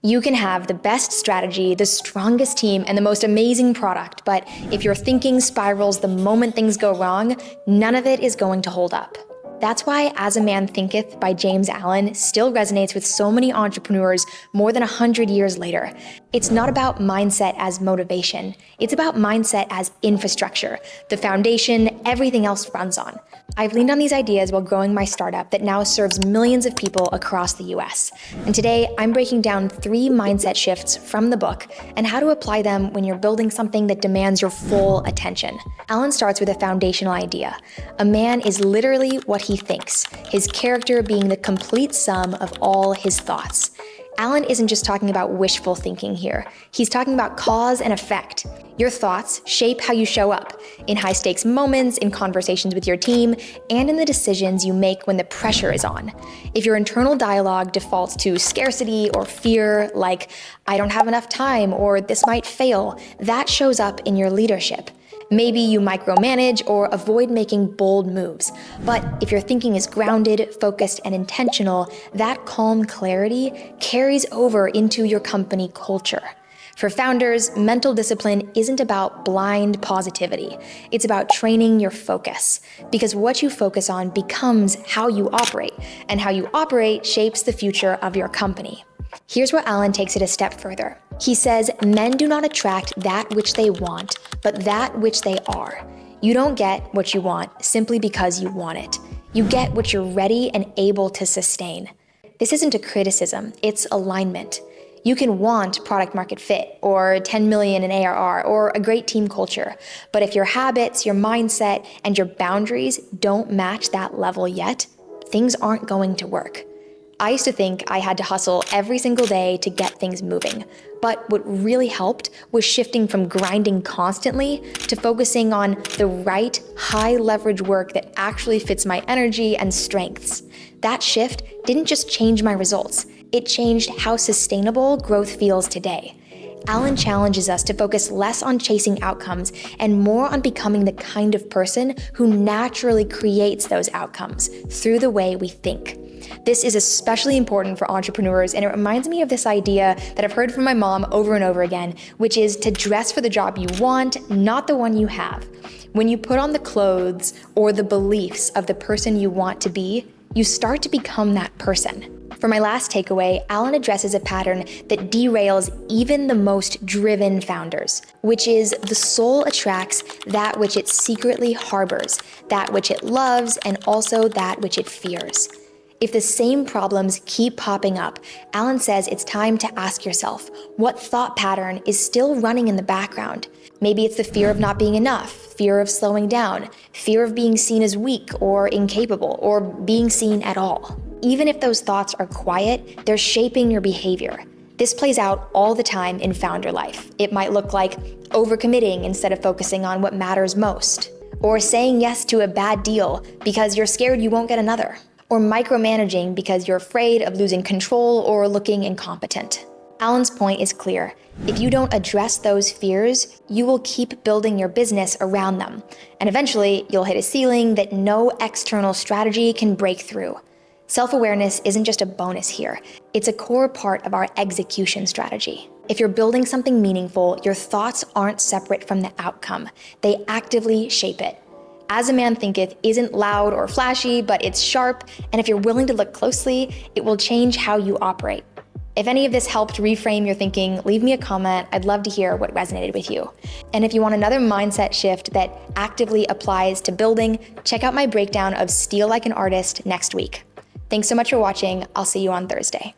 You can have the best strategy, the strongest team, and the most amazing product, but if your thinking spirals the moment things go wrong, none of it is going to hold up. That's why As a Man Thinketh by James Allen still resonates with so many entrepreneurs more than 100 years later. It's not about mindset as motivation. It's about mindset as infrastructure, the foundation everything else runs on. I've leaned on these ideas while growing my startup that now serves millions of people across the US. And today, I'm breaking down 3 mindset shifts from the book and how to apply them when you're building something that demands your full attention. Allen starts with a foundational idea. A man is literally what he thinks, his character being the complete sum of all his thoughts. Allen isn't just talking about wishful thinking here. He's talking about cause and effect. Your thoughts shape how you show up, in high-stakes moments, in conversations with your team, and in the decisions you make when the pressure is on. If your internal dialogue defaults to scarcity or fear, like, I don't have enough time, or this might fail, that shows up in your leadership. Maybe you micromanage or avoid making bold moves. But if your thinking is grounded, focused, and intentional, that calm clarity carries over into your company culture. For founders, mental discipline isn't about blind positivity. It's about training your focus. Because what you focus on becomes how you operate, and how you operate shapes the future of your company. Here's where Allen takes it a step further. He says, men do not attract that which they want, but that which they are. You don't get what you want simply because you want it. You get what you're ready and able to sustain. This isn't a criticism, it's alignment. You can want product market fit, or 10 million in ARR, or a great team culture. But if your habits, your mindset, and your boundaries don't match that level yet, things aren't going to work. I used to think I had to hustle every single day to get things moving. But what really helped was shifting from grinding constantly to focusing on the right, high-leverage work that actually fits my energy and strengths. That shift didn't just change my results, it changed how sustainable growth feels today. Allen challenges us to focus less on chasing outcomes and more on becoming the kind of person who naturally creates those outcomes through the way we think. This is especially important for entrepreneurs, and it reminds me of this idea that I've heard from my mom over and over again, which is to dress for the job you want, not the one you have. When you put on the clothes or the beliefs of the person you want to be, you start to become that person. For my last takeaway, Allen addresses a pattern that derails even the most driven founders, which is the soul attracts that which it secretly harbors, that which it loves, and also that which it fears. If the same problems keep popping up, Allen says it's time to ask yourself, what thought pattern is still running in the background? Maybe it's the fear of not being enough, fear of slowing down, fear of being seen as weak or incapable, or being seen at all. Even if those thoughts are quiet, they're shaping your behavior. This plays out all the time in founder life. It might look like overcommitting instead of focusing on what matters most, or saying yes to a bad deal because you're scared you won't get another, or micromanaging because you're afraid of losing control or looking incompetent. Allen's point is clear. If you don't address those fears, you will keep building your business around them, and eventually you'll hit a ceiling that no external strategy can break through. Self-awareness isn't just a bonus here, it's a core part of our execution strategy. If you're building something meaningful, your thoughts aren't separate from the outcome. They actively shape it. As a Man Thinketh isn't loud or flashy, but it's sharp, and if you're willing to look closely, it will change how you operate. If any of this helped reframe your thinking, leave me a comment. I'd love to hear what resonated with you. And if you want another mindset shift that actively applies to building, check out my breakdown of Steal Like an Artist next week. Thanks so much for watching. I'll see you on Thursday.